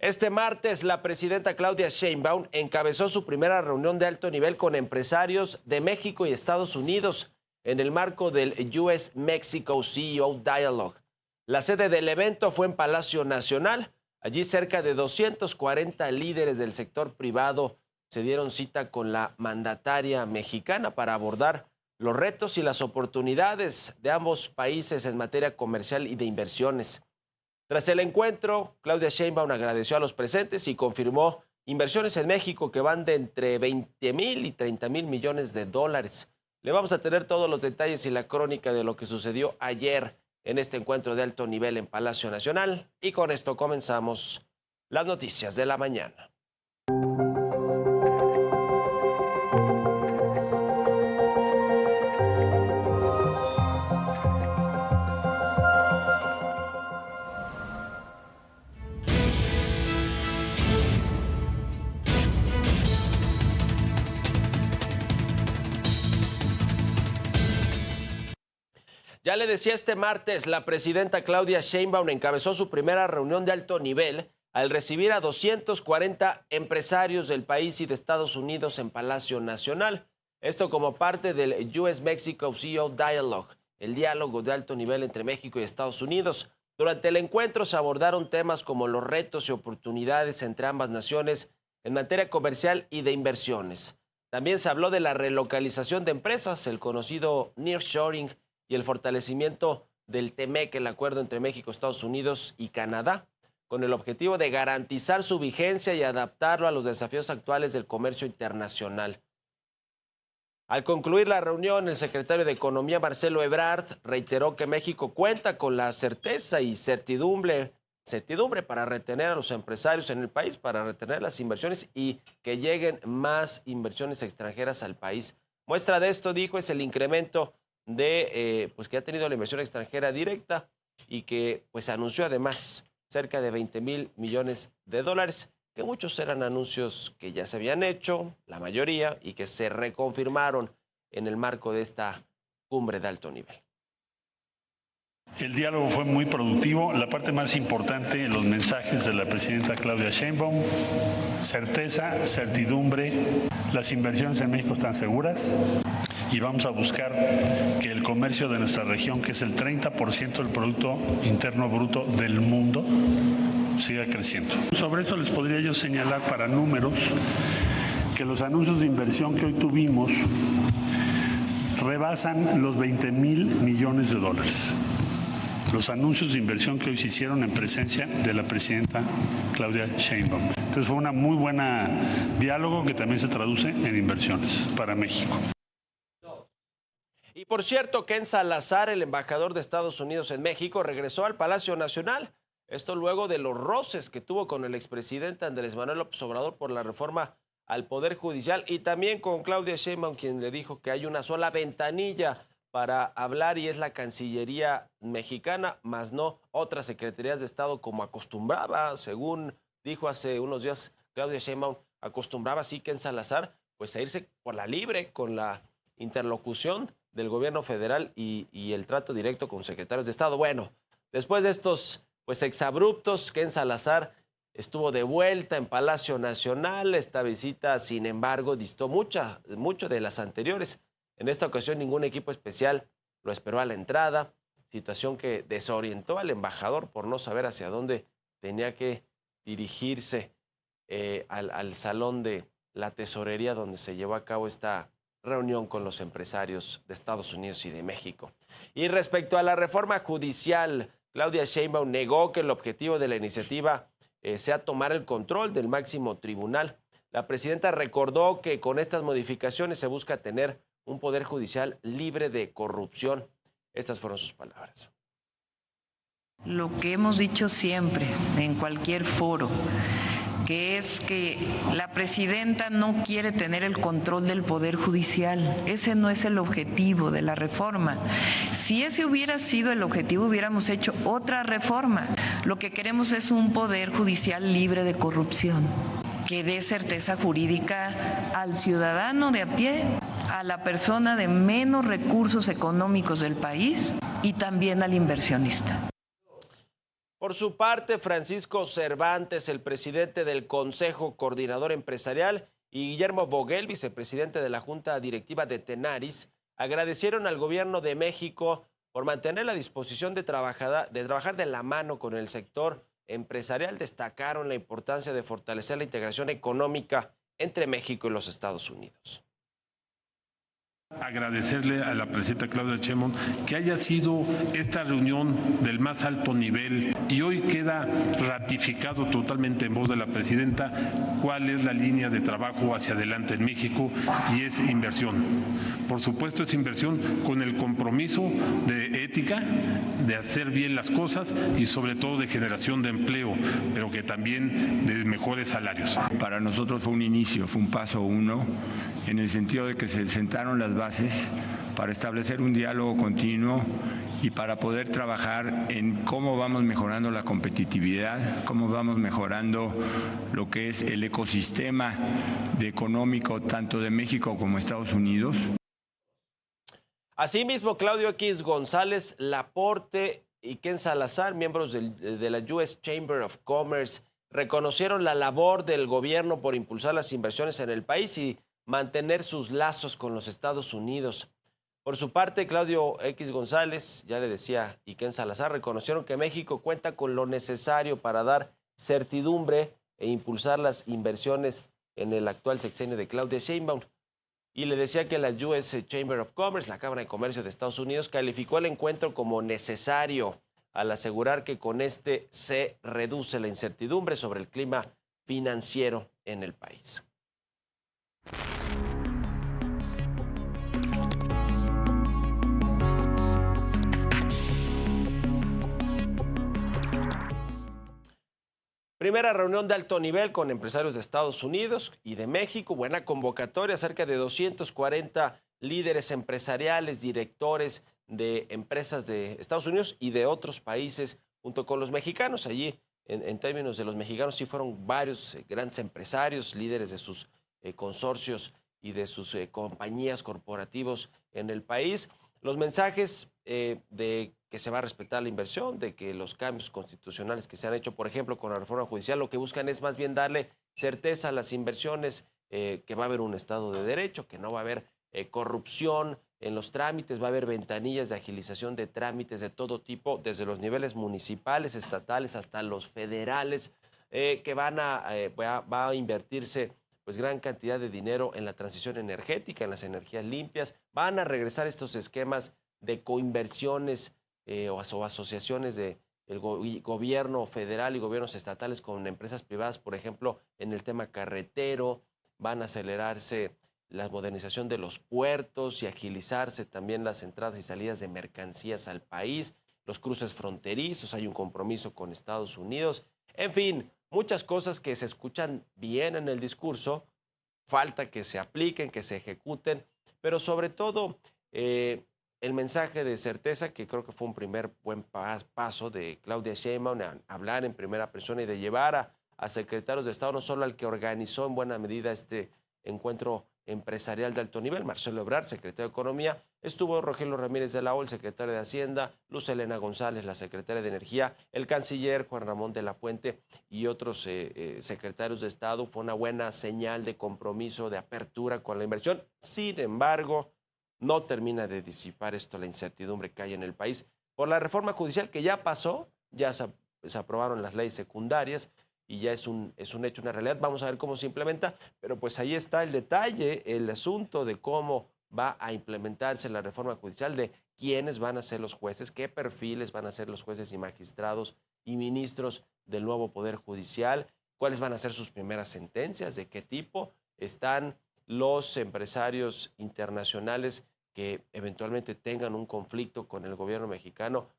Este martes, la presidenta Claudia Sheinbaum encabezó su primera reunión de alto nivel con empresarios de México y Estados Unidos en el marco del US-Mexico CEO Dialogue. La sede del evento fue en Palacio Nacional. Allí cerca de 240 líderes del sector privado se dieron cita con la mandataria mexicana para abordar los retos y las oportunidades de ambos países en materia comercial y de inversiones. Tras el encuentro, Claudia Sheinbaum agradeció a los presentes y confirmó inversiones en México que van de entre 20,000 y 30,000 millones de dólares. Le vamos a tener todos los detalles y la crónica de lo que sucedió ayer en este encuentro de alto nivel en Palacio Nacional. Y con esto comenzamos las noticias de la mañana. Ya le decía, este martes, la presidenta Claudia Sheinbaum encabezó su primera reunión de alto nivel al recibir a 240 empresarios del país y de Estados Unidos en Palacio Nacional. Esto como parte del US-Mexico CEO Dialogue, el diálogo de alto nivel entre México y Estados Unidos. Durante el encuentro se abordaron temas como los retos y oportunidades entre ambas naciones en materia comercial y de inversiones. También se habló de la relocalización de empresas, el conocido nearshoring, y el fortalecimiento del TEMEC, el acuerdo entre México, Estados Unidos y Canadá, con el objetivo de garantizar su vigencia y adaptarlo a los desafíos actuales del comercio internacional. Al concluir la reunión, el secretario de Economía, Marcelo Ebrard, reiteró que México cuenta con la certeza y certidumbre para retener a los empresarios en el país, para retener las inversiones y que lleguen más inversiones extranjeras al país. Muestra de esto, dijo, es el incremento pues que ha tenido la inversión extranjera directa y que pues anunció además cerca de 20,000 millones de dólares, que muchos eran anuncios que ya se habían hecho, la mayoría, y que se reconfirmaron en el marco de esta cumbre de alto nivel. El diálogo fue muy productivo. La parte más importante, los mensajes de la presidenta Claudia Sheinbaum: certeza, certidumbre, las inversiones en México están seguras y vamos a buscar que el comercio de nuestra región, que es el 30% del Producto Interno Bruto del mundo, siga creciendo. Sobre esto les podría yo señalar para números que los anuncios de inversión que hoy tuvimos rebasan los 20,000 millones de dólares. Los anuncios de inversión que hoy se hicieron en presencia de la presidenta Claudia Sheinbaum. Entonces fue una muy buena diálogo que también se traduce en inversiones para México. Y por cierto, Ken Salazar, el embajador de Estados Unidos en México, regresó al Palacio Nacional. Esto luego de los roces que tuvo con el expresidente Andrés Manuel López Obrador por la reforma al Poder Judicial y también con Claudia Sheinbaum, quien le dijo que hay una sola ventanilla para hablar y es la Cancillería mexicana, más no otras secretarías de Estado como acostumbraba, según dijo hace unos días Claudia Sheinbaum, acostumbraba así Ken Salazar, pues a irse por la libre con la interlocución del gobierno federal y el trato directo con secretarios de Estado. Bueno, después de estos pues exabruptos, Ken Salazar estuvo de vuelta en Palacio Nacional. Esta visita, sin embargo, distó mucho de las anteriores. En esta ocasión ningún equipo especial lo esperó a la entrada, situación que desorientó al embajador por no saber hacia dónde tenía que dirigirse al salón de la tesorería donde se llevó a cabo esta reunión con los empresarios de Estados Unidos y de México. Y respecto a la reforma judicial, Claudia Sheinbaum negó que el objetivo de la iniciativa sea tomar el control del máximo tribunal. La presidenta recordó que con estas modificaciones se busca tener un poder judicial libre de corrupción. Estas fueron sus palabras. Lo que hemos dicho siempre en cualquier foro, que es que la presidenta no quiere tener el control del Poder Judicial. Ese no es el objetivo de la reforma. Si ese hubiera sido el objetivo, hubiéramos hecho otra reforma. Lo que queremos es un Poder Judicial libre de corrupción, que dé certeza jurídica al ciudadano de a pie, a la persona de menos recursos económicos del país y también al inversionista. Por su parte, Francisco Cervantes, el presidente del Consejo Coordinador Empresarial, y Guillermo Boguel, vicepresidente de la Junta Directiva de Tenaris, agradecieron al gobierno de México por mantener la disposición de trabajar de la mano con el sector empresarial. Destacaron la importancia de fortalecer la integración económica entre México y los Estados Unidos. Agradecerle a la presidenta Claudia Sheinbaum que haya sido esta reunión del más alto nivel y hoy queda ratificado totalmente en voz de la presidenta cuál es la línea de trabajo hacia adelante en México, y es inversión. Por supuesto, es inversión con el compromiso de ética, de hacer bien las cosas y sobre todo de generación de empleo, pero que también de mejores salarios. Para nosotros fue un inicio, fue un paso uno, en el sentido de que se sentaron las bases para establecer un diálogo continuo y para poder trabajar en cómo vamos mejorando la competitividad, cómo vamos mejorando lo que es el ecosistema económico tanto de México como Estados Unidos. Asimismo, Claudio X González Laporte y Ken Salazar, miembros de la US Chamber of Commerce, reconocieron la labor del gobierno por impulsar las inversiones en el país y mantener sus lazos con los Estados Unidos. Por su parte, Claudio X González, ya le decía, y Ken Salazar reconocieron que México cuenta con lo necesario para dar certidumbre e impulsar las inversiones en el actual sexenio de Claudia Sheinbaum. Y le decía que la US Chamber of Commerce, la Cámara de Comercio de Estados Unidos, calificó el encuentro como necesario al asegurar que con este se reduce la incertidumbre sobre el clima financiero en el país. Primera reunión de alto nivel con empresarios de Estados Unidos y de México. Buena convocatoria, cerca de 240 líderes empresariales, directores de empresas de Estados Unidos y de otros países, junto con los mexicanos. Allí, en términos de los mexicanos, sí fueron varios grandes empresarios, líderes de sus consorcios y de sus compañías corporativos en el país. Los mensajes de que se va a respetar la inversión, de que los cambios constitucionales que se han hecho, por ejemplo, con la reforma judicial, lo que buscan es más bien darle certeza a las inversiones, que va a haber un Estado de Derecho, que no va a haber corrupción en los trámites, va a haber ventanillas de agilización de trámites de todo tipo, desde los niveles municipales, estatales, hasta los federales, que va a invertirse pues gran cantidad de dinero en la transición energética, en las energías limpias. Van a regresar estos esquemas de coinversiones o asociaciones del gobierno federal y gobiernos estatales con empresas privadas, por ejemplo, en el tema carretero. Van a acelerarse la modernización de los puertos y agilizarse también las entradas y salidas de mercancías al país, los cruces fronterizos, hay un compromiso con Estados Unidos. En fin, muchas cosas que se escuchan bien en el discurso, falta que se apliquen, que se ejecuten, pero sobre todo el mensaje de certeza, que creo que fue un primer buen paso de Claudia Sheinbaum, a hablar en primera persona y de llevar a secretarios de Estado, no solo al que organizó en buena medida este encuentro empresarial de alto nivel, Marcelo Ebrard, secretario de Economía, estuvo Rogelio Ramírez de la O, el secretario de Hacienda, Luz Helena González, la secretaria de Energía, el canciller Juan Ramón de la Fuente y otros secretarios de Estado. Fue una buena señal de compromiso, de apertura con la inversión. Sin embargo, no termina de disipar esto la incertidumbre que hay en el país por la reforma judicial que ya pasó, ya se aprobaron las leyes secundarias y ya es un hecho, una realidad. Vamos a ver cómo se implementa, pero pues ahí está el detalle, el asunto de cómo va a implementarse la reforma judicial, de quiénes van a ser los jueces, qué perfiles van a ser los jueces y magistrados y ministros del nuevo Poder Judicial, cuáles van a ser sus primeras sentencias, de qué tipo están los empresarios internacionales que eventualmente tengan un conflicto con el gobierno mexicano,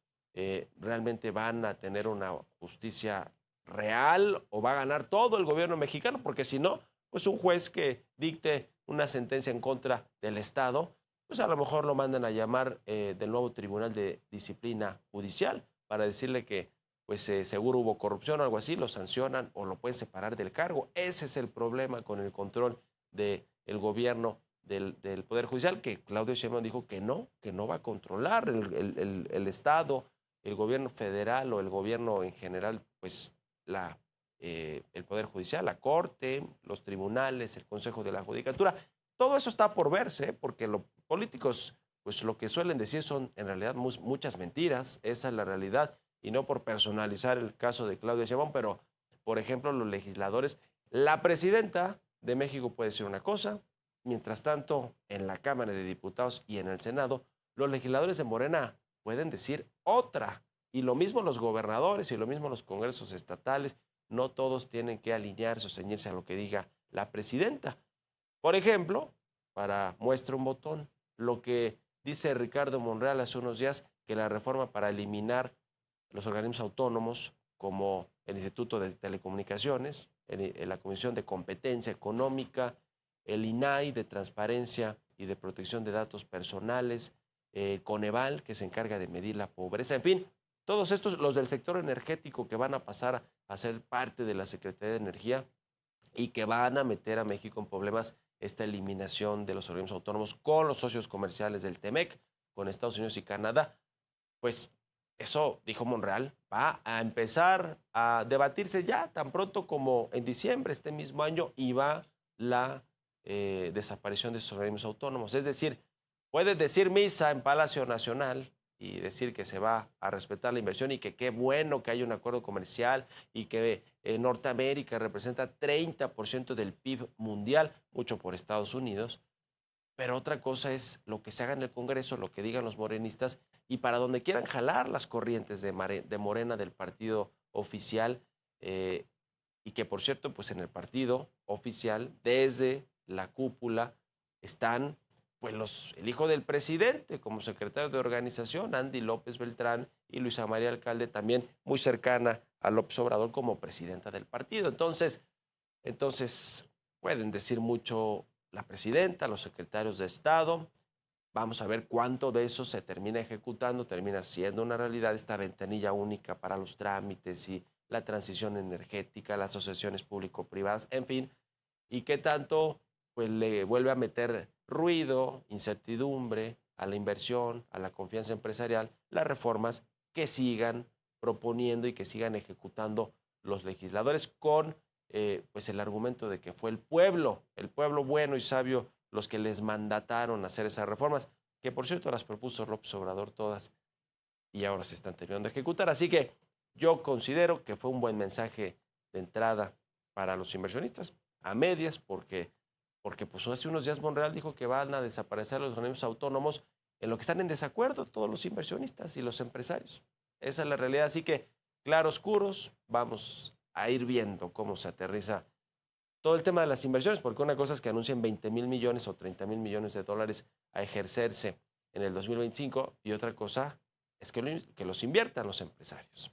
realmente van a tener una justicia real o va a ganar todo el gobierno mexicano, porque si no, pues un juez que dicte una sentencia en contra del Estado, pues a lo mejor lo mandan a llamar del nuevo Tribunal de Disciplina Judicial para decirle que pues seguro hubo corrupción o algo así, lo sancionan o lo pueden separar del cargo. Ese es el problema con el control del gobierno del Poder Judicial, que Claudio Sheinbaum dijo que no va a controlar el Estado el gobierno federal o el gobierno en general, pues el Poder Judicial, la Corte, los tribunales, el Consejo de la Judicatura. Todo eso está por verse, porque los políticos, pues lo que suelen decir son en realidad muchas mentiras, esa es la realidad, y no por personalizar el caso de Claudia Sheinbaum, pero, por ejemplo, los legisladores, la presidenta de México puede decir una cosa, mientras tanto, en la Cámara de Diputados y en el Senado, los legisladores de Morena pueden decir otra, y lo mismo los gobernadores y lo mismo los congresos estatales, no todos tienen que alinearse o ceñirse a lo que diga la presidenta. Por ejemplo, para muestra un botón, lo que dice Ricardo Monreal hace unos días, que la reforma para eliminar los organismos autónomos como el Instituto de Telecomunicaciones, la Comisión de Competencia Económica, el INAI de Transparencia y de Protección de Datos Personales, Coneval, que se encarga de medir la pobreza, en fin, todos estos, los del sector energético que van a pasar a ser parte de la Secretaría de Energía y que van a meter a México en problemas esta eliminación de los organismos autónomos con los socios comerciales del TEMEC, con Estados Unidos y Canadá, pues eso, dijo Monreal, va a empezar a debatirse ya tan pronto como en diciembre este mismo año y va la desaparición de esos organismos autónomos. Es decir, puedes decir misa en Palacio Nacional y decir que se va a respetar la inversión y que qué bueno que hay un acuerdo comercial y que Norteamérica representa 30% del PIB mundial, mucho por Estados Unidos, pero otra cosa es lo que se haga en el Congreso, lo que digan los morenistas y para donde quieran jalar las corrientes de Morena del partido oficial y que por cierto, pues en el partido oficial, desde la cúpula, están pues el hijo del presidente como secretario de organización, Andy López Beltrán, y Luisa María Alcalde, también muy cercana a López Obrador como presidenta del partido. Entonces pueden decir mucho la presidenta, los secretarios de Estado. Vamos a ver cuánto de eso se termina ejecutando, termina siendo una realidad esta ventanilla única para los trámites y la transición energética, las asociaciones público-privadas, en fin, y qué tanto pues le vuelve a meter ruido, incertidumbre a la inversión, a la confianza empresarial, las reformas que sigan proponiendo y que sigan ejecutando los legisladores con pues el argumento de que fue el pueblo bueno y sabio los que les mandataron hacer esas reformas, que por cierto las propuso López Obrador todas y ahora se están terminando de ejecutar. Así que yo considero que fue un buen mensaje de entrada para los inversionistas, a medias, porque pues hace unos días Monreal dijo que van a desaparecer los organismos autónomos en lo que están en desacuerdo todos los inversionistas y los empresarios. Esa es la realidad, así que claroscuros, vamos a ir viendo cómo se aterriza todo el tema de las inversiones, porque una cosa es que anuncien 20,000 millones o 30,000 millones de dólares a ejercerse en el 2025 y otra cosa es que los inviertan los empresarios.